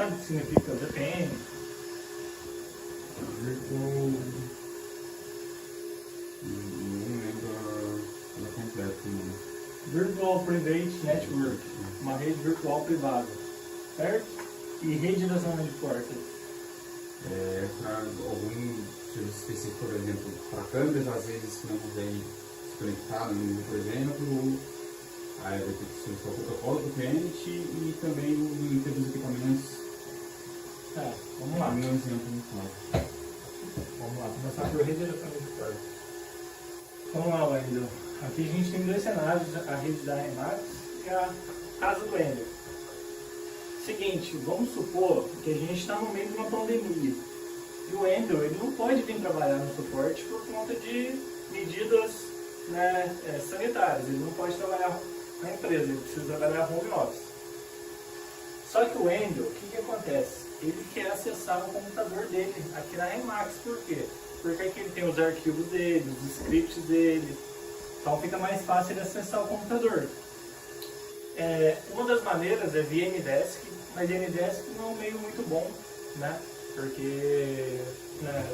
sabe o que significa VPN? Virtual... Não lembro ela completa. Virtual Private Network, uma rede virtual privada, certo? E rede da zona de porta. É para algum serviço específico, por exemplo, para câmeras, às vezes que não consegue se conectar no mundo, por exemplo, aí vai ter que solicitar o protocolo do cliente e também em termos de equipamentos. Vamos lá. Um exemplo muito claro. Vamos lá, começar por rede da zona de porta. Vamos lá, Wendel. Aqui a gente tem dois cenários, a rede da Remax e a casa do Wendel. Seguinte, vamos supor que a gente está no meio de uma pandemia e o Wendel ele não pode vir trabalhar no suporte por conta de medidas, né, sanitárias. Ele não pode trabalhar na empresa, ele precisa trabalhar home office. Só que o Wendel, o que acontece? Ele quer acessar o computador dele aqui na Remax. Por quê? Porque aqui ele tem os arquivos dele, os scripts dele, então fica mais fácil ele acessar o computador. Uma das maneiras é via Ndesk, mas Ndesk não é um meio muito bom, né? Porque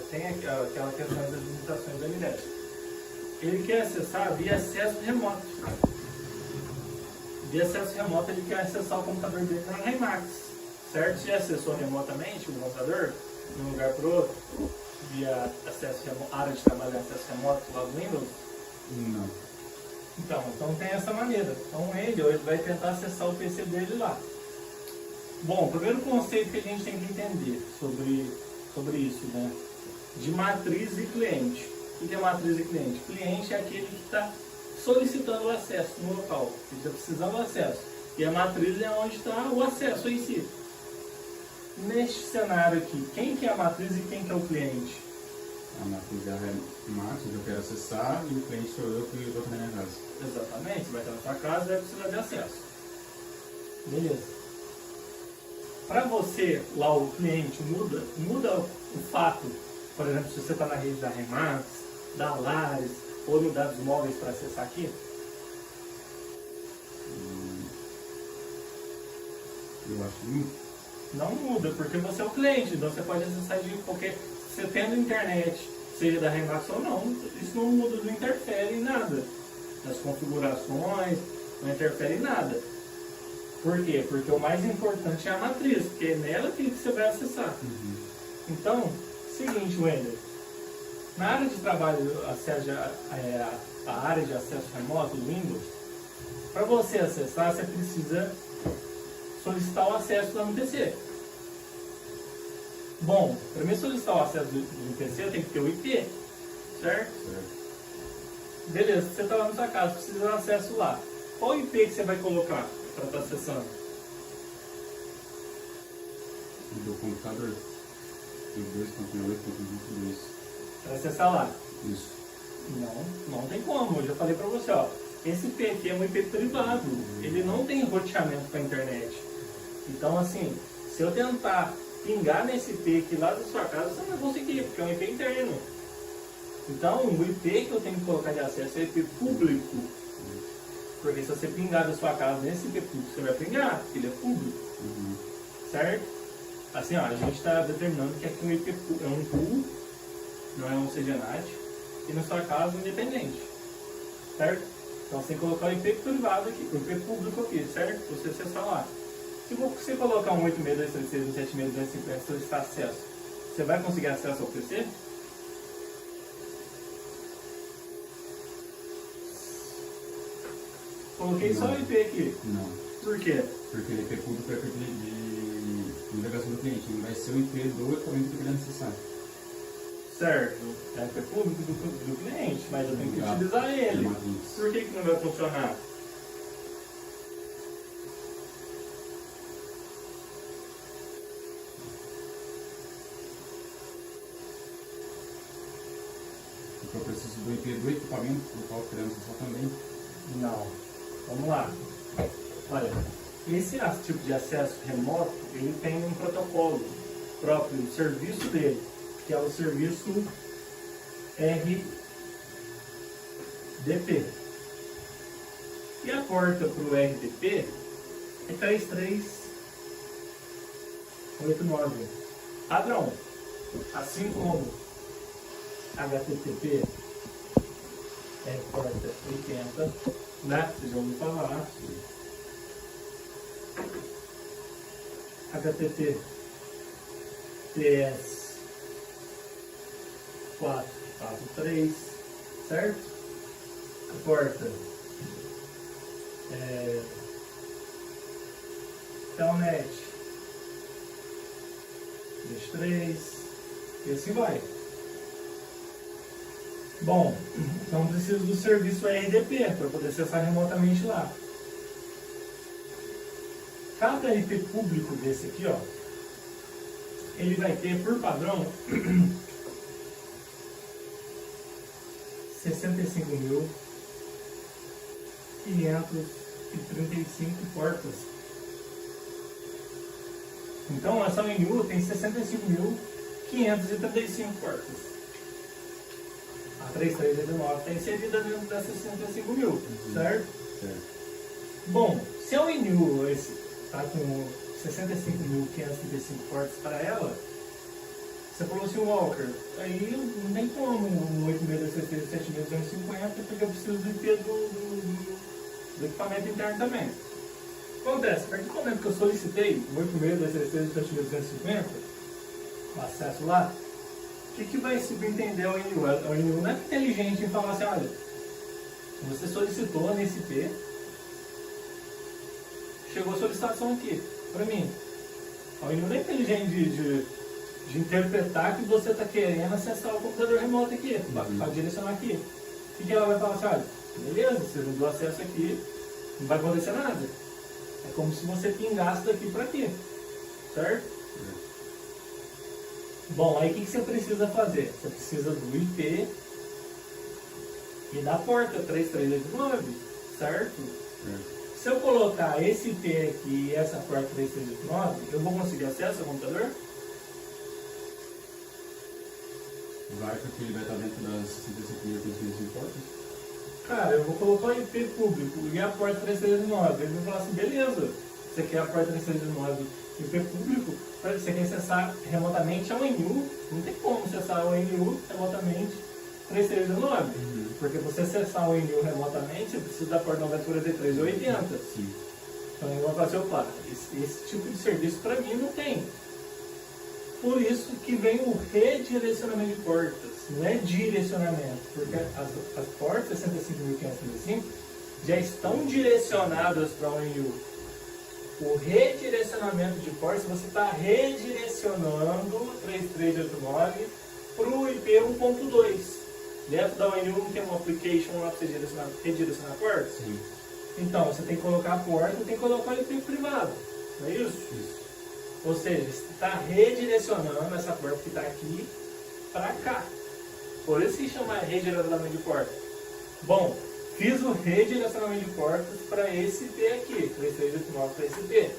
tem aquela questão das limitações do Ndesk. Ele quer acessar via acesso remoto. Via acesso remoto ele quer acessar o computador dele na Remax, certo? Se acessou remotamente o computador, de um lugar para o outro, via acesso remoto, área de trabalho acesso remoto lá do Windows? Não. Então tem essa maneira. Então ele vai tentar acessar o PC dele lá. Bom, o primeiro conceito que a gente tem que entender sobre isso, né? De matriz e cliente. O que é matriz e cliente? Cliente é aquele que está solicitando o acesso no local, ele está precisando do acesso. E a matriz é onde está o acesso em si. Neste cenário aqui, quem que é a matriz e quem que é o cliente? A matriz da Remax, eu quero acessar, e o cliente sou eu que estou na minha casa. Exatamente, você vai estar na sua casa e vai precisar de acesso. Beleza. Para você, lá o cliente, muda o fato, por exemplo, se você está na rede da Remax, da Lares, ou unidades móveis para acessar aqui? Eu acho que não muda, porque você é o cliente, então você pode acessar de qualquer... Você tendo internet, seja da Remax ou não, isso não muda, não interfere em nada. Nas configurações, não interfere em nada. Por quê? Porque o mais importante é a matriz, porque é nela que você vai acessar. Então, seguinte, Wendel. Na área de trabalho, a área de acesso remoto, Windows, para você acessar, você precisa solicitar o acesso lá no PC. Bom, para mim solicitar o acesso do PC, eu tenho que ter o IP, certo? Beleza, você está lá na sua casa, precisa de acesso lá. Qual IP que você vai colocar para estar acessando? do computador. 2.8.22. Para acessar lá. Isso. Não tem como, eu já falei para você, ó. Esse IP aqui é um IP privado, ele não tem roteamento para a internet. Então assim, se eu tentar pingar nesse IP aqui lá da sua casa, você não vai conseguir, porque é um IP interno. Então o IP que eu tenho que colocar de acesso é IP público. Porque se você pingar da sua casa nesse IP público, você vai pingar, porque ele é público. Certo? Assim, ó, a gente está determinando que aqui um IP é um pool, não é um CGNAT, e na sua casa independente. Certo? Então você tem que colocar o IP privado aqui, o IP público aqui, certo? Você acessar lá. Se você colocar um 86.236.176.250 solicitar acesso, você vai conseguir acesso ao PC? Coloquei só o IP aqui. Não. Por quê? Porque o IP público é o IP de navegação do cliente, não vai ser o IP do equipamento que eu quero acessar. Certo, é o IP público do cliente, mas eu tenho que utilizar ele. Por que não vai funcionar? Porque eu preciso do IP do equipamento do qual eu quero acessar também. Não. Vamos lá. Olha, esse tipo de acesso remoto, ele tem um protocolo próprio, o serviço dele, que é o serviço RDP. E a porta para o RDP é 33. 89 padrão, assim como HTTP é porta 80, né? Vocês já ouviram falar. HTTP TS 443, certo? A porta Telnet 23 e assim vai. Bom, então preciso do serviço RDP para poder acessar remotamente lá. Cada IP público desse aqui, ó, ele vai ter por padrão 65.535 portas. Então essa ONU tem 65.535 portas. A 3319 está inserida dentro das 65 mil, certo? Certo. Bom, se a ONU está com 65.535 portas para ela, você falou assim, Walker, aí não tem como um 86.250 porque eu preciso do IP do equipamento interno também. Acontece, a partir do momento que eu solicitei o 86.250, o acesso lá, o que vai subentender a ONU? A ONU não é inteligente em falar assim, olha, você solicitou nesse IP, chegou a solicitação aqui, para mim. A ONU não é inteligente de interpretar que você está querendo acessar o computador remoto aqui, para direcionar aqui. O que ela vai falar assim, olha, beleza, você não deu acesso aqui, não vai acontecer nada. É como se você pingasse daqui para aqui, certo? Bom, aí o que você precisa fazer? Você precisa do IP e da porta 3389, certo? Se eu colocar esse IP aqui e essa porta 3389, eu vou conseguir acesso ao computador? Vai porque ele vai estar dentro das 65.535 portas? Cara, eu vou colocar o IP público e a porta 3389. Ele vai falar assim, beleza, você quer a porta 3389 IP público, você quer acessar remotamente a ONU, não tem como acessar a ONU remotamente 3319. Porque você acessar a ONU remotamente, você precisa da porta 9043 ou 80. Sim. Então eu vou fazer, opa, esse tipo de serviço para mim não tem. Por isso que vem o redirecionamento de portas, não é direcionamento, porque as portas 65.535 já estão direcionadas para a ONU. O redirecionamento de portas, você está redirecionando o 3389 para o IP 1.2. Dentro da ONU não tem uma application lá para você redirecionar portas? Sim. Então, você tem que colocar a porta e tem que colocar o IP privado, não é isso? Isso. Ou seja, você está redirecionando essa porta que está aqui para cá. Por isso que chama redirecionamento de porta. Bom, fiz o redirecionamento de portas para esse IP aqui, 3389 para esse IP.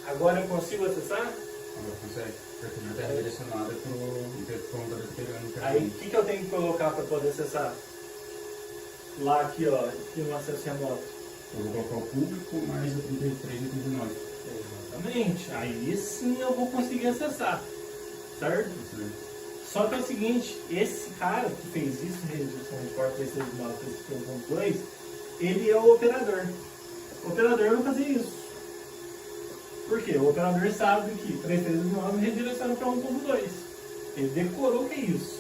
Agora eu consigo acessar? Agora consegue. Porque já está redirecionada para o computador que pegando. Aí o que eu tenho que colocar para poder acessar? Lá aqui, ó, aqui no acesso remoto. Eu vou colocar o público mais o 33 e o 39. Exatamente. Aí sim eu vou conseguir acessar. Certo? Só que é o seguinte, esse cara que fez isso, redireção de porta 3389 ele é o operador. O operador vai fazer isso. Por quê? O operador sabe que 3389 redireciona para 1.2. Ele decorou o que é isso.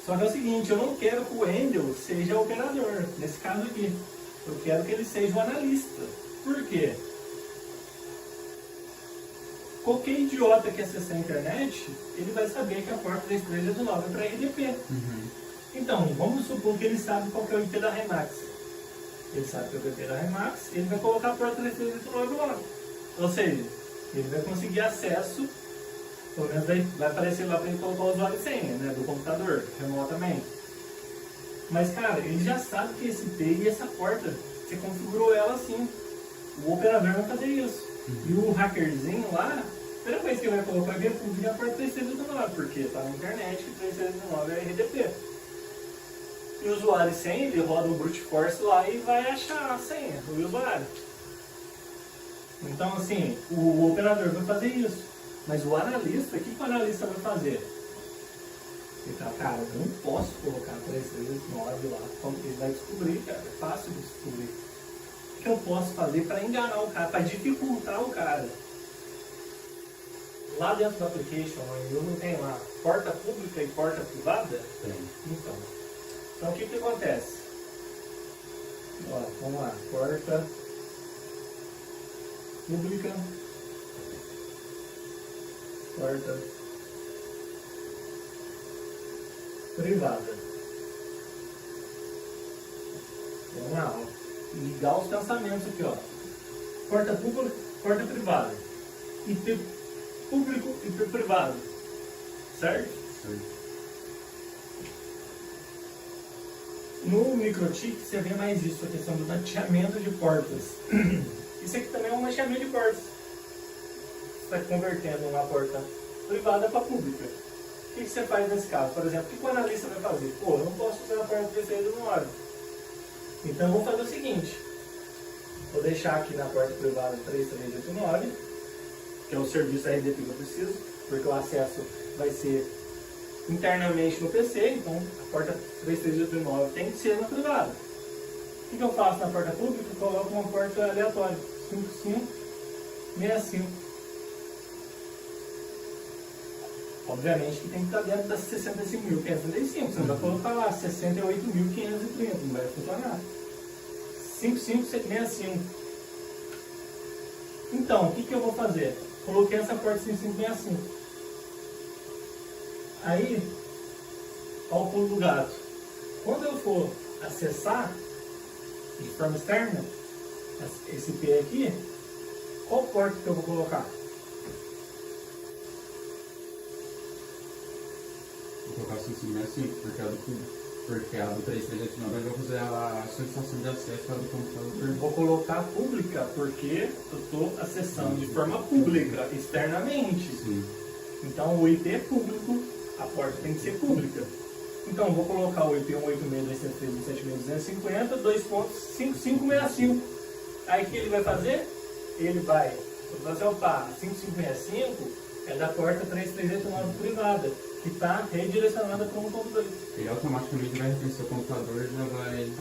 Só que é o seguinte, eu não quero que o Wendel seja o operador, nesse caso aqui. Eu quero que ele seja o analista. Por quê? Qualquer idiota que acessar a internet, ele vai saber que a porta 3389 é para RDP. Então, vamos supor que ele sabe qual que é o IP da Remax. Ele sabe que é o IP da Remax, ele vai colocar a porta 3389 lá. Ou seja, ele vai conseguir acesso, pelo menos vai aparecer lá para ele colocar o usuário e senha, né, do computador, remotamente. Mas, cara, ele já sabe que esse IP e essa porta, você configurou ela assim. O operador vai fazer isso. E o hackerzinho lá, a primeira coisa que ele vai colocar é a porta 3389, porque está na internet que 3389 é RDP. E o usuário e senha, ele roda um brute force lá e vai achar a senha do usuário. Então, assim, o operador vai fazer isso. Mas o analista, o que o analista vai fazer? Ele fala, cara, eu não posso colocar 339 lá. Como ele vai descobrir, cara? É fácil de descobrir. O que eu posso fazer para enganar o cara, para dificultar o cara? Lá dentro do application, eu não tem lá porta pública e porta privada? Tem. Então o que acontece? Ó, vamos lá, porta pública, porta privada. Vamos lá, ó. Ligar os pensamentos aqui, ó. Porta pública, porta privada. IP público e IP privado. Certo? Sim. No microchip você vê mais isso, a questão do tateamento de portas. Isso aqui também é um tateamento de portas. Você está convertendo uma porta privada para pública. O que você faz nesse caso? Por exemplo, o que o analista vai fazer? Pô, eu não posso usar a porta 3619. Então eu vou fazer o seguinte. Vou deixar aqui na porta privada 3389, que é o serviço RDP que eu preciso, porque o acesso vai ser internamente no PC, então a porta 3389 tem que ser na privada. O que eu faço na porta pública? Eu coloco uma porta aleatória, 5565. Obviamente que tem que estar dentro das 65.535, você não vai colocar lá 68.530, não vai funcionar. 5565. Então, o que eu vou fazer? Coloquei essa porta 5565. Aí, olha o pulo do gato. Quando eu for acessar de forma externa esse IP aqui, qual porta que eu vou colocar? Vou colocar 5565, porque a do público. Porque a do 3389 vai fazer a solicitação de acesso do computador. Vou colocar pública porque eu estou acessando de forma pública, externamente. Sim. Então o IP é público, a porta tem que ser pública. Então eu vou colocar o IP 186.203.17250, 2.5565. Aí o que ele vai fazer? Ele vai fazer, opa, 5565 é da porta 3389 privada, que está redirecionada para 1.2. Ele automaticamente vai reconhecer o computador e já vai...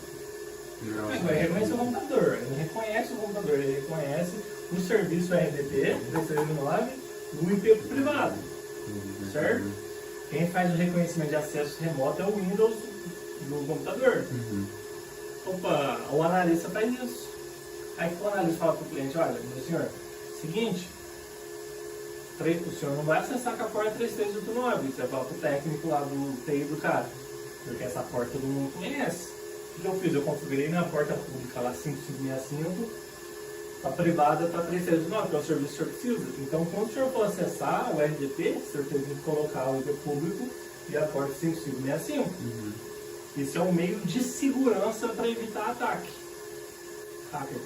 Ele vai reconhecer o computador, ele reconhece o computador, ele reconhece o serviço RDP 3389 do IP privado, certo? Quem faz o reconhecimento de acesso remoto é o Windows do computador. Opa, o analista faz isso. Aí o analista fala para o cliente, olha, meu senhor, seguinte, o senhor não vai acessar com a porta 3389, você vai falar para o técnico lá do TI do cara, porque essa porta todo mundo conhece. O que eu fiz? Eu configurei minha porta pública lá 5565, a privada para 3389, que é o serviço que o senhor precisa. Então, quando o senhor for acessar o RDP, o senhor tem que colocar o IP público e a porta 5565. Esse é um meio de segurança para evitar ataque. Hacker.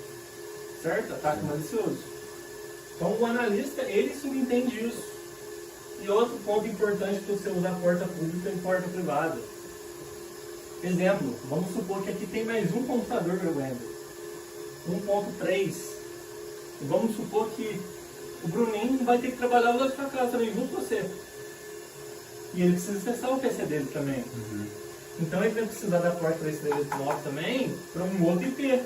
Certo? Ataque malicioso. Então, o analista, ele subentende isso. E outro ponto importante para você usar porta pública e porta privada. Exemplo, vamos supor que aqui tem mais um computador vendo 1.3. E vamos supor que o Bruninho vai ter que trabalhar lá de sua casa também, junto com você. E ele precisa acessar o PC dele também. Então ele vai precisar da porta 3389 também para um outro IP.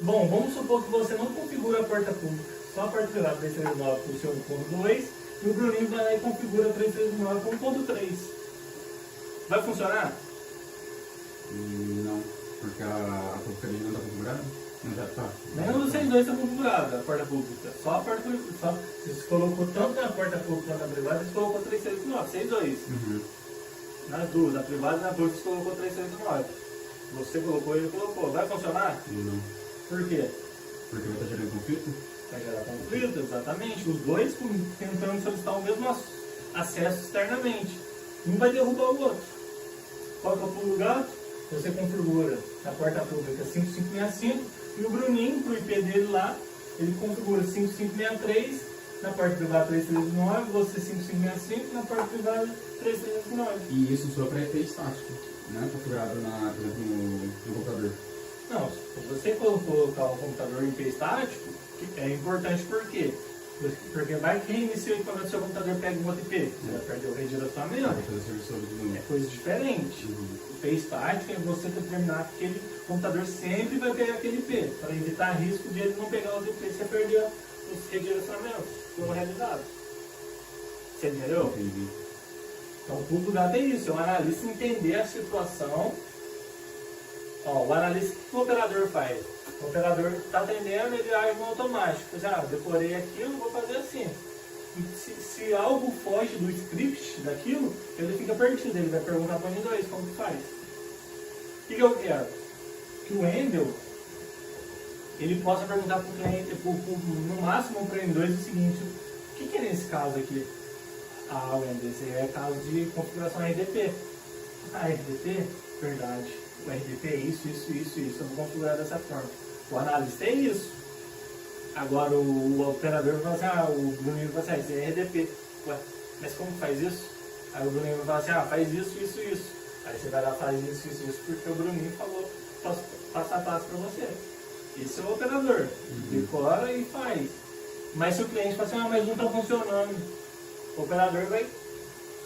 Bom, vamos supor que você não configura a porta pública, só a porta privada 3389 para o seu 1.2 e o Bruninho vai lá e configura a 3389 para 1.3. Vai funcionar? Não, porque a pública dele não está configurada? Não, já está. Nenhum dos vocês dois está configurado a porta pública. Só a porta pública. Só, você colocou tanto na porta pública quanto na privada, você colocou 3389, vocês dois. Nas duas, na privada e na pública, você colocou 3389. Você colocou, ele colocou. Vai funcionar? Não. Por quê? Porque vai estar gerando conflito? Vai gerar conflito, exatamente. Os dois tentando solicitar o mesmo acesso externamente. Um vai derrubar o outro. Qual que é o pulo do gato? Você configura na porta pública 5565 e o Bruninho, pro IP dele lá, ele configura 5563 na porta privada 3309, você 5565 na porta privada 3309. E isso só para IP estático, né? Configurado por exemplo, no computador. Não, se você colocar o computador em IP estático, é importante porque Porque vai que reinicia o equipamento do seu computador pega um outro IP. Você vai perder o redirecionamento. Vai fazer serviço de novo. É coisa diferente. O IP estático é você determinar que aquele computador sempre vai pegar aquele IP, para evitar risco de ele não pegar os IP e você perder os redirecionamentos foram realizados. Você entendeu? Entendi. Então, o pulo do gato é isso, é o analista entender a situação. Ó, o analista, o que o operador faz? O operador está atendendo, ele age no automático. Decorei aquilo, vou fazer assim. E se algo foge do script daquilo, ele fica perdido, ele vai perguntar para o N2 como que faz. O que eu quero? Que o Wendel, ele possa perguntar para o cliente, no máximo para o N2 o seguinte: o que é nesse caso aqui? Ah, Wendel, esse é caso de configuração RDP. Ah, RDP? Verdade. O RDP é isso. Eu vou configurar dessa forma. O analista é isso. Agora o operador vai falar assim, o Bruninho vai falar assim, isso é RDP. Ué, mas como faz isso? Aí o Bruninho vai falar assim, faz isso. Aí você vai lá, faz isso, porque o Bruninho falou passo a passo para você. Esse é o operador. Decora e faz. Mas se o cliente fala assim, mas não está funcionando, o operador vai...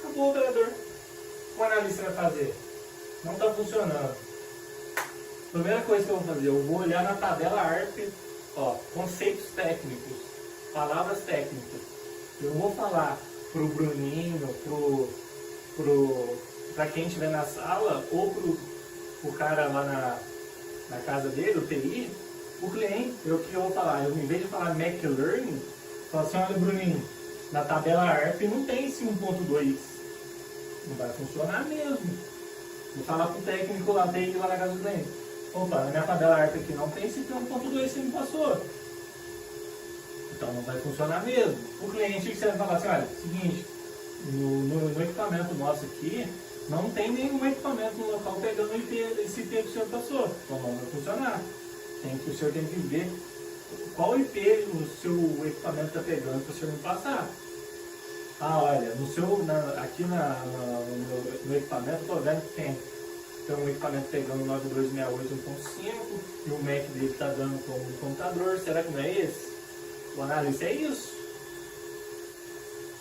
Acabou o operador. O que o analista vai fazer? Não está funcionando. Primeira coisa que eu vou fazer, eu vou olhar na tabela ARP, conceitos técnicos, palavras técnicas. Eu vou falar pro Bruninho, para quem estiver na sala, ou pro cara lá na casa dele, o TI, o cliente, o que eu vou falar? Eu, em vez de falar Mac Learning, eu falo assim, olha Bruninho, na tabela ARP não tem esse 1.2. Não vai funcionar mesmo. Vou falar pro técnico lá, TI lá na casa do cliente. Opa, na minha tabela ARP aqui não tem esse 1.2 que me passou. Então não vai funcionar mesmo. O cliente, você vai falar assim, olha, seguinte, no equipamento nosso aqui, não tem nenhum equipamento no local pegando esse IP que o senhor passou. Então não vai funcionar. O senhor tem que ver qual IP o seu equipamento está pegando para o senhor me passar. Ah, olha, aqui no equipamento, estou vendo que tem um equipamento pegando 9268.1.5 e o Mac dele está dando como um computador. Será que não é esse? O analista é isso.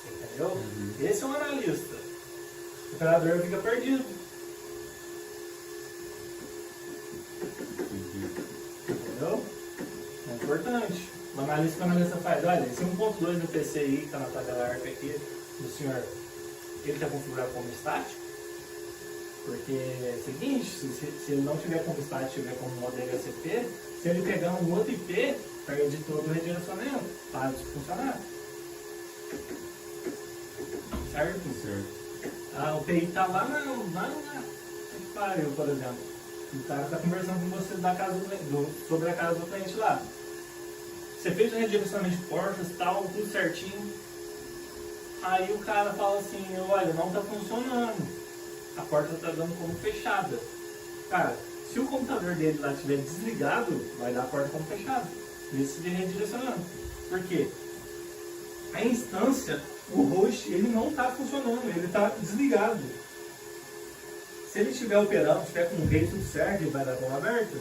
Entendeu? Esse é um analista. O operador fica perdido. Entendeu? É importante. O analista que o analista faz, olha, esse 1.2 do PC aí que está na tabela ARP aqui do senhor, ele está configurado como estático? Porque é o seguinte, se ele não tiver como estático, tiver como modo HCP, se ele pegar um outro IP, perde todo o redirecionamento, para de funcionar. Certo? O TI está lá na pariu, por exemplo. O cara está conversando com você sobre a casa do cliente lá. Você fez o redirecionamento de portas, tal, tudo certinho. Aí o cara fala assim, olha, não está funcionando. A porta está dando como fechada. Cara, se o computador dele lá estiver desligado, vai dar a porta como fechada. Isso de redirecionando. Por quê? A instância, o host, ele não está funcionando, ele está desligado. Se ele estiver operando, estiver com o rei tudo certo, ele vai dar como aberto.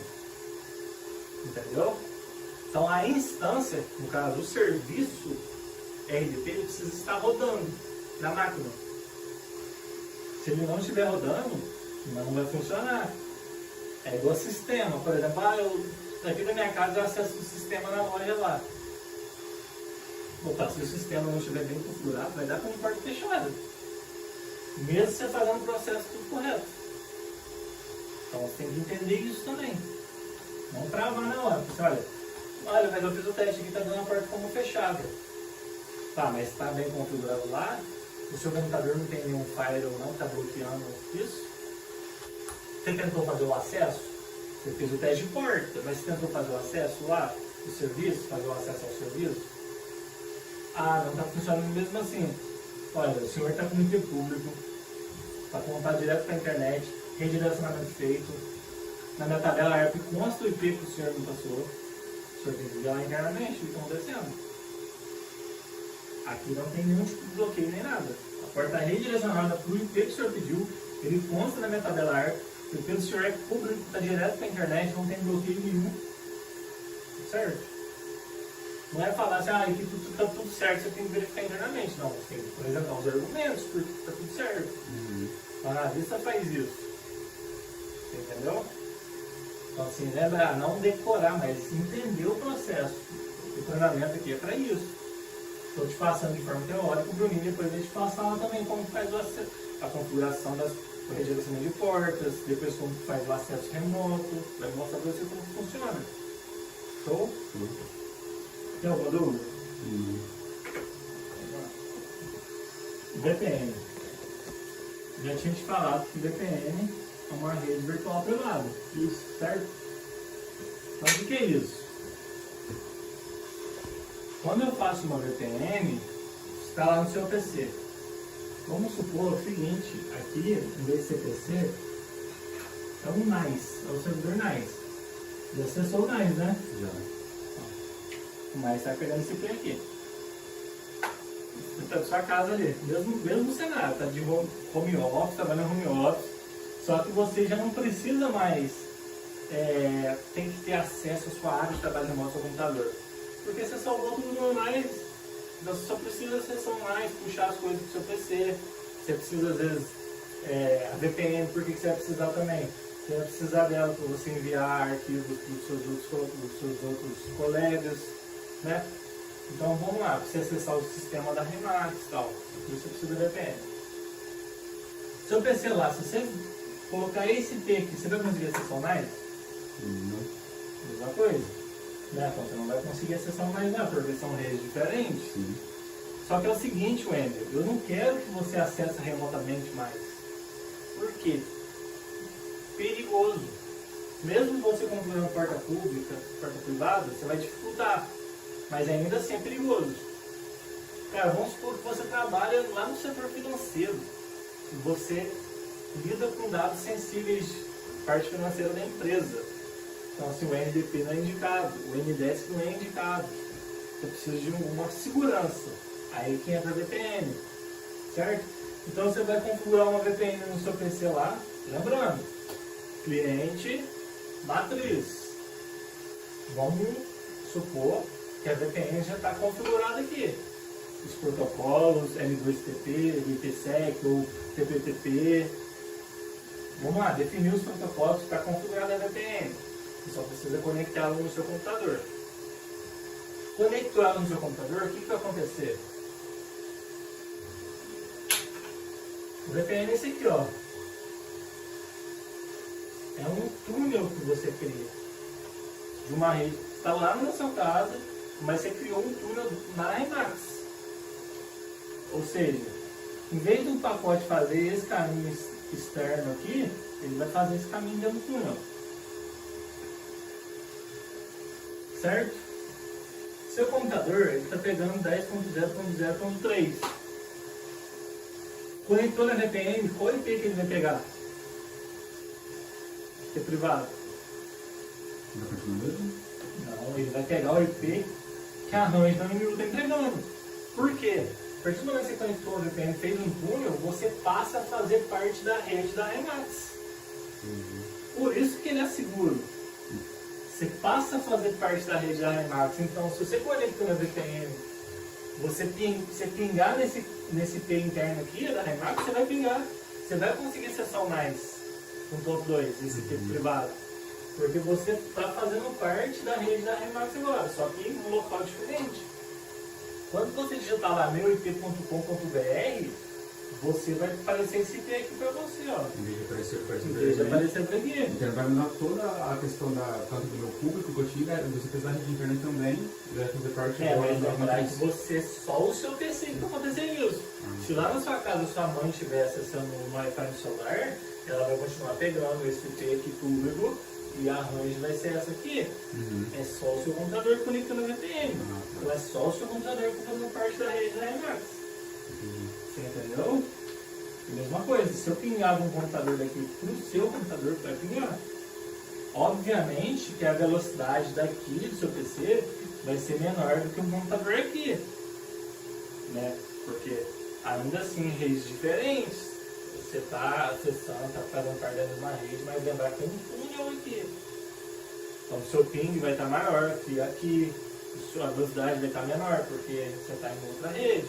Entendeu? Então a instância, no caso o serviço RDP, ele precisa estar rodando na máquina. Se ele não estiver rodando, não vai funcionar. É igual sistema, por exemplo, aqui da minha casa eu acesso o sistema na loja lá. Opa, se o sistema não estiver bem configurado, vai dar como porta fechada. Mesmo você fazendo o processo tudo correto. Então você tem que entender isso também. Não travar na hora. Você olha, mas eu fiz o teste aqui, está dando a porta como fechada. Tá, mas está bem configurado lá? O seu computador não tem nenhum firewall não, está bloqueando isso? Você tentou fazer o acesso? Você fez o teste de porta, mas você tentou fazer o acesso lá? O serviço? Fazer o acesso ao serviço? Ah, não está funcionando mesmo assim. Olha, o senhor está com IP público, está com vontade direto para a internet, redirecionamento feito. Na minha tabela ARP consta o IP que o senhor me passou. O senhor tem que ver lá internamente o que está acontecendo. Aqui não tem nenhum tipo de bloqueio nem nada. A porta é redirecionada para o IP que o senhor pediu, ele consta na minha tabela ARP, o IP do senhor é público, está direto para a internet, não tem bloqueio nenhum. Certo? Não é falar assim, aqui tudo está tudo certo, você tem que verificar internamente. Não, você tem que apresentar os argumentos, porque está tudo certo. O analista faz isso. Você entendeu? Então assim, lembra, não decorar, mas entender o processo. O treinamento aqui é para isso. Estou te passando de forma teórica, o Bruninho depois vai te passar também como faz a configuração das redirecionamento de portas, depois como faz o acesso remoto, vai mostrar para você como funciona. Show? Tem alguma dúvida? VPN. Já tinha te falado que VPN é uma rede virtual privada. Isso, certo? Então o que é isso? Quando eu faço uma VPN, está lá no seu PC. Vamos supor o seguinte, aqui, em vez de ser PC, é um NICE, é o servidor NICE. Já acessou o NICE, né? Já. O NICE está pegando esse IP aqui. Você está na sua casa ali, mesmo cenário, está de home office, trabalhando em home office, só que você já não precisa mais tem que ter acesso à sua área de trabalho remoto ao seu computador. Porque você salvou tudo no NICE, você só precisa acessar o NICE, puxar as coisas do seu PC. Você precisa, às vezes, a VPN, por que você vai precisar também? Você vai precisar dela para você enviar arquivos para os seus outros colegas, né? Então vamos lá, para você acessar o sistema da Remax e tal, por isso você precisa da VPN. Seu PC lá, se você colocar esse IP aqui, você vai conseguir acessar o NICE? Não. Mesma coisa. Né? Então você não vai conseguir acessar o NICE lá, porque são redes diferentes. Sim. Só que é o seguinte, Wendel, eu não quero que você acesse remotamente mais. Por quê? Perigoso. Mesmo você configurando porta pública, porta privada, você vai dificultar. Mas ainda assim é perigoso. Cara, vamos supor que você trabalha lá no setor financeiro. E você lida com dados sensíveis, parte financeira da empresa. Então assim, o NDP não é indicado, o NDESC não é indicado. Você precisa de uma segurança. Aí que entra a VPN, certo? Então você vai configurar uma VPN no seu PC lá, lembrando, cliente, matriz. Vamos supor que a VPN já está configurada aqui. Os protocolos, M2TP, IPsec ou TPTP. Vamos lá, definir os protocolos para configurar a VPN. Você só precisa conectá-lo no seu computador. Conectá-lo no seu computador, o que vai acontecer? O VPN é esse aqui, ó. É um túnel que você cria de uma rede. Está lá na sua casa, mas você criou um túnel na Remax. Ou seja, em vez do pacote fazer esse caminho externo aqui, ele vai fazer esse caminho dentro do túnel. Certo? Seu computador está pegando 10.0.0.3. Conectou na VPN, qual IP que ele vai pegar? IP privado. Vai continuar mesmo? Não, ele vai pegar o IP que a Range da MU está entregando. Por quê? A partir do momento que você conectou a VPN e fez um túnel, você passa a fazer parte da rede da Remax. Por isso que ele é seguro. Você passa a fazer parte da rede da Remax. Então, se você conectou na VPN, você pingar nesse IP interno aqui da Remax, você vai pingar. Você vai conseguir acessar o NICE com top 2, esse IP privado. Porque você está fazendo parte da rede da Remax agora, só que em um local diferente. Quando você digitar lá meuip.com.br, você vai aparecer esse IP aqui para você, ó. Em vez de aparecer por aqui. Em vez de aparecer por aqui. Então vai mudar toda a questão tanto do meu público que eu tive, você precisar de internet também, vai fazer parte Mas lembrar que você, só o seu PC que vai acontecer isso. Se lá na sua casa sua mãe estiver acessando o Wi-Fi no celular, ela vai continuar pegando esse IP aqui público e a range vai ser essa aqui. É só o seu computador conectando a VPN. Então é só o seu computador que fazendo parte da rede da Remax. Você entendeu? Mesma coisa, se eu pingar um computador daqui para o seu computador, vai pingar. Obviamente que a velocidade daqui do seu PC vai ser menor do que um computador aqui. Né? Porque ainda assim, em redes diferentes, você está acessando, está fazendo parte da mesma rede, mas lembrar que tem um túnel aqui. Então o seu ping vai estar maior que aqui, a velocidade vai estar menor, porque você está em outra rede,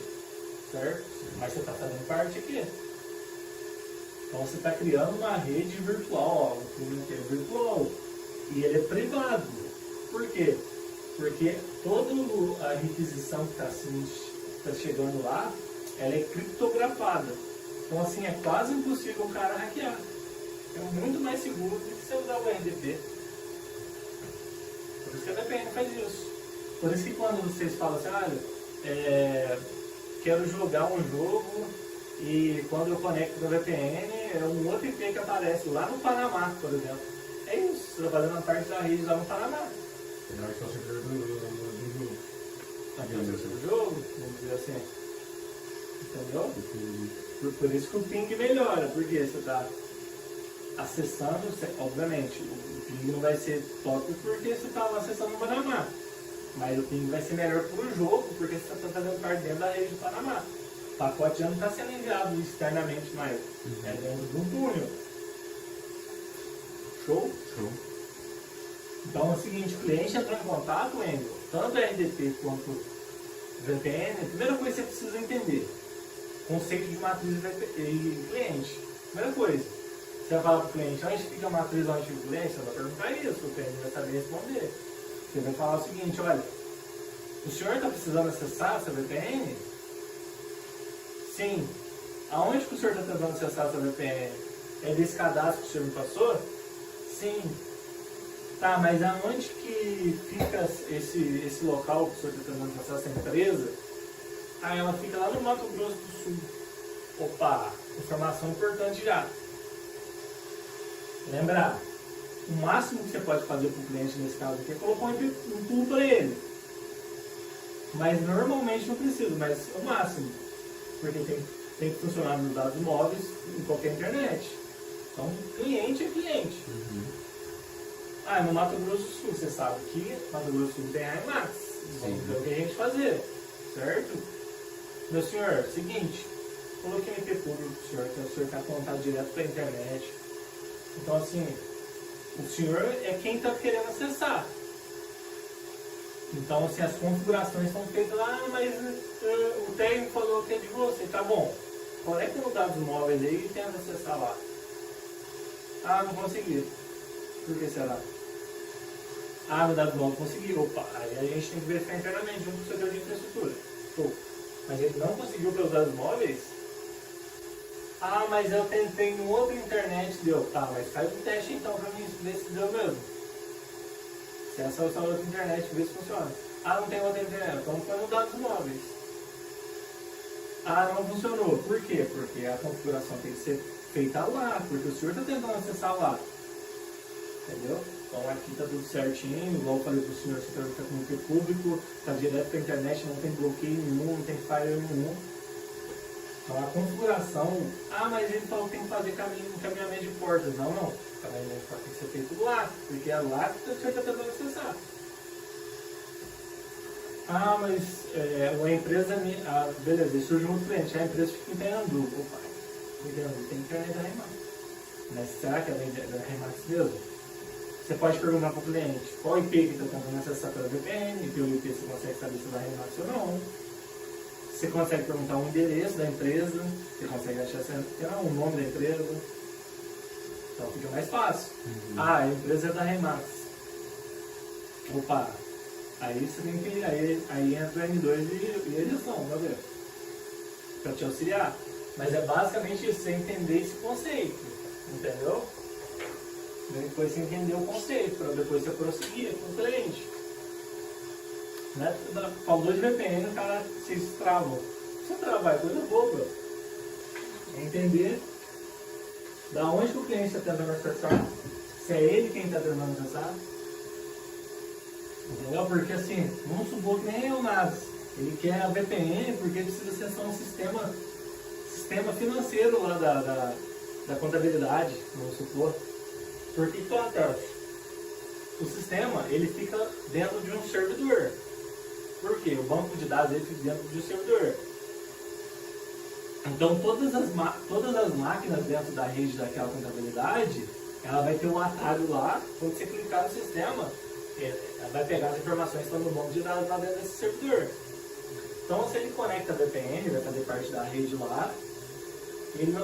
certo? Mas você está fazendo parte aqui. Então você está criando uma rede virtual, ó, o túnel aqui é virtual. E ele é privado. Por quê? Porque toda a requisição que está chegando lá, ela é criptografada. Então assim, é quase impossível o cara hackear. É muito mais seguro do que você usar o RDP. Por isso que a VPN faz isso. Por isso que quando vocês falam assim, olha, quero jogar um jogo e quando eu conecto no VPN, é um outro IP que aparece lá no Panamá, por exemplo. É isso, trabalhando na parte da rede lá no Panamá. Não é só o servidor do jogo. Do jogo, vamos dizer assim. Entendeu? Por isso que o ping melhora, porque você está acessando, obviamente, o ping não vai ser top porque você está acessando o Panamá. Mas o ping vai ser melhor para o jogo, porque você está fazendo parte dentro da rede do Panamá. O pacote já não está sendo enviado externamente mais. É dentro de um túnel. Show? Show. Então é o seguinte, o cliente entrou em contato, Wendel, tanto RDP quanto VPN, a primeira coisa que você precisa entender, conceito de matriz e cliente. Primeira coisa, você vai falar para o cliente, onde fica a matriz, onde fica o cliente, você vai perguntar isso, o cliente vai saber responder. Você vai falar o seguinte, olha, o senhor está precisando acessar essa VPN? Sim. Aonde que o senhor está tentando acessar essa VPN? É desse cadastro que o senhor me passou? Sim. Tá, mas aonde que fica esse local que o senhor está tentando acessar essa empresa? Ah, ela fica lá no Mato Grosso do Sul. Opa, informação importante já. Lembrar, o máximo que você pode fazer para o cliente nesse caso aqui é colocar um tool para ele. Mas normalmente não precisa, mas o máximo. Porque tem que funcionar nos dados móveis em qualquer internet. Então, cliente é cliente. Ah, no Mato Grosso do Sul, você sabe que Mato Grosso do Sul tem a IMAX. Vamos ver o que a gente fazer, certo? Meu senhor, seguinte, coloquei um IP público pro senhor, que o senhor está contato direto para a internet. Então, assim, o senhor é quem está querendo acessar. Então, assim, as configurações estão feitas lá, mas o técnico falou que é de você, tá bom. Conecta no dados móveis aí e tenta acessar lá. Ah, não consegui. Por que será? Ah, no dados móveis consegui. Opa, aí a gente tem que verificar internamente junto com o setor de infraestrutura. Pô, mas ele não conseguiu pelos dados móveis? Ah, mas eu tentei no outro internet, deu. Tá, mas faz um teste então pra mim ver se deu mesmo. Se essa é a outra internet, vê se funciona. Ah, não tem outra internet, então põe no dados móveis. Ah, não funcionou. Por quê? Porque a configuração tem que ser feita lá, porque o senhor está tentando acessar lá. Entendeu? Então aqui está tudo certinho, igual eu falei para o senhor, você está com o IP público, está direto para a internet, não tem bloqueio nenhum, não tem firewall nenhum. Então a configuração, mas ele falou que tem que fazer caminhamento de portas. Não, caminhamento de portas tem que ser feito lá, porque é lá que o senhor está tentando acessar. Ah, mas a empresa, beleza, surge um outro cliente, a empresa fica em Pernambuco. Opa, tem internet da Remax. Mas será que é da Remax mesmo? Você pode perguntar para o cliente qual IP que está tentando acessar pela VPN, e pelo IP você consegue saber se é da Remax ou não. Você consegue perguntar o endereço da empresa, você consegue achar o nome da empresa. Então fica mais fácil. Ah, a empresa é da Remax. Opa, aí você tem que. Aí entra o M2 e a edição, tá vendo? Para te auxiliar. Mas é basicamente isso, você entender esse conceito. Entendeu? Depois você entender o conceito, para depois você prosseguir com o cliente. Né? Falou de VPN, o cara se travou. Você travar é coisa boba. É entender da onde que o cliente está tentando acessar, se é ele quem está tentando acessar. Entendeu? Porque assim, vamos supor que nem é o NAS. Ele quer a VPN porque precisa acessar um sistema financeiro lá da contabilidade, vamos supor. Por que acontece? O sistema, ele fica dentro de um servidor. Por quê? O banco de dados ele fica dentro de um servidor. Então todas as máquinas dentro da rede daquela contabilidade, ela vai ter um atalho lá, quando você clicar no sistema, Aí vai pegar as informações que estão no banco de dados lá dentro desse servidor. Então, se ele conecta a VPN, vai fazer parte da rede lá,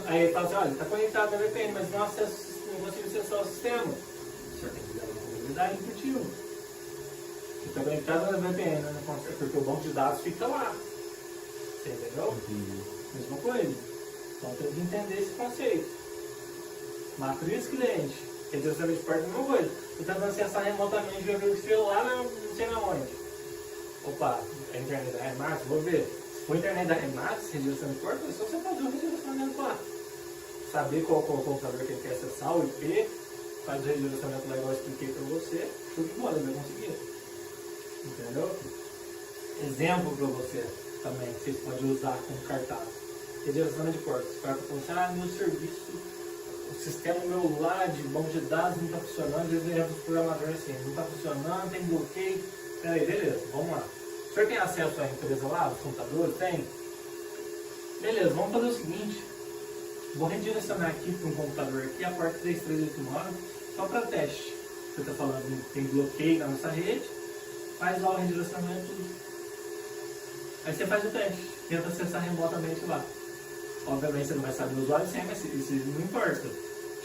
aí ele fala assim, olha, ele está conectado na VPN, mas não consigo acessar o sistema. O senhor tem que dar uma comunidade intuitiva. Ele está conectado na VPN, né? Porque o banco de dados fica lá. Você entendeu? Mesma coisa. Então tem que entender esse conceito. Matriz cliente, redirecionamento de porta é a mesma coisa. Você está tentando acessar remotamente o meu lá, não sei na onde. Opa, a internet da Remax, vou ver. Se for a internet da Remax, redirecionamento de porta, é só você fazer o redirecionamento lá. Saber qual é o computador que ele quer acessar, o IP, faz o redirecionamento lá igual eu expliquei para você, show de bola, ele vai conseguir. Entendeu? Exemplo para você também, que vocês podem usar como cartaz. Redirecionamento de portas. O cara está falando assim, meu serviço, o sistema meu lá de banco de dados não está funcionando, às vezes erra os programadores assim, não está funcionando, tem bloqueio. Peraí, beleza, vamos lá. O senhor tem acesso à empresa lá, os computadores? Tem? Beleza, vamos fazer o seguinte. Vou redirecionar aqui para um computador aqui, a porta 3389, só para teste. Você está falando que tem bloqueio na nossa rede, faz lá o redirecionamento. Aí você faz o teste, tenta acessar remotamente lá. Obviamente você não vai saber o usuário e senha, mas isso não importa.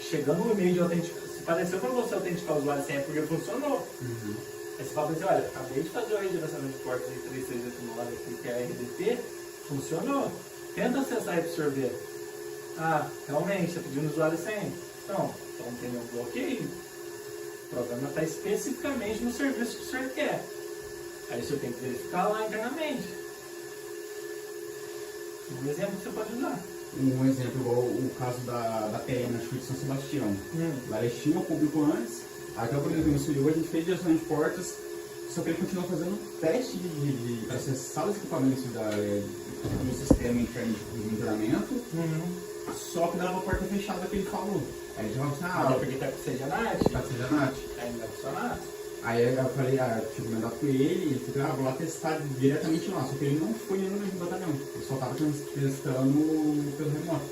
Chegando no e-mail de autenticação, se pareceu para você autenticar o usuário e senha porque funcionou. Aí você fala assim, olha, acabei de fazer o redirecionamento de porta de 3389 aqui, que é a RDP, funcionou. Tenta acessar e absorver. Ah, realmente, está pedindo usuário e senha. Não, então não tem nenhum bloqueio. O problema está especificamente no serviço que o senhor quer. Aí o senhor tem que verificar lá internamente. Um exemplo que você pode usar. Um exemplo igual o caso da TM, acho que de São Sebastião. Lá eles tinham público antes, aí o problema que no Sul a gente fez direção de portas, só que ele continuou fazendo teste de acessar os equipamentos do sistema interno de monitoramento, só que dava a porta fechada que ele falou. Aí ele já falou assim, porque está com CGNAT? tá com CGNAT. Aí não vai funcionar. Aí eu falei, tive mandado com ele falou, vou lá testar diretamente lá, só que ele não foi indo no batalhão, ele só estava testando pelo remoto.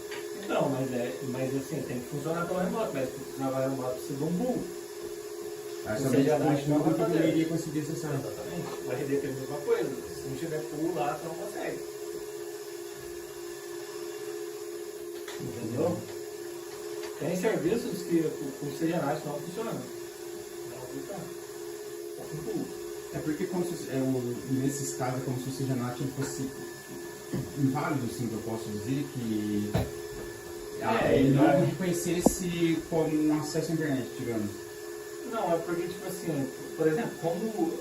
Então, mas assim, tem que funcionar pelo remoto, mas para funcionar pelo remoto precisa de um bull. Aí O somente CGNAT continua não vai porque fazer. ele iria conseguir acessar. Exatamente. O RDP é a mesma coisa. Se não tiver pool lá, você não consegue. Entendeu? Tem serviços que o CGNAT não funciona. Não funciona. Só com pool. É porque como se, nesses casos é como se o CGNAT fosse inválido, assim, que eu posso dizer, que ele não reconhecesse como um acesso à internet, digamos. Não, é porque, tipo assim, por exemplo, o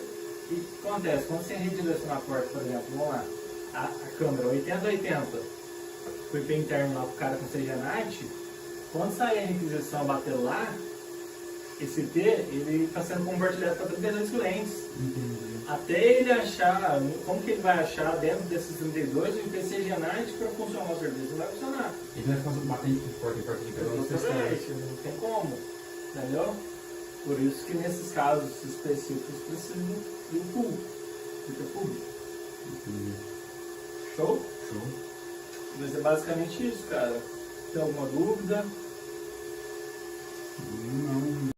que acontece? Quando você redireciona a porta, por exemplo, vamos lá, a câmera 80-80, o IP interno lá pro cara com CGNAT, quando sair a requisição bater lá, esse IP, ele está sendo compartilhado para 32 clientes. Entendi. Até ele achar, como que ele vai achar dentro desses 32 o IP CGNAT para funcionar o serviço? Não vai funcionar. Ele vai fazer batente de porta em porta de cada um dos testadores. Não tem como, entendeu? Por isso que nesses casos específicos precisam do pool, do público. Show? Show. Mas é basicamente isso, cara. Tem alguma dúvida? Não.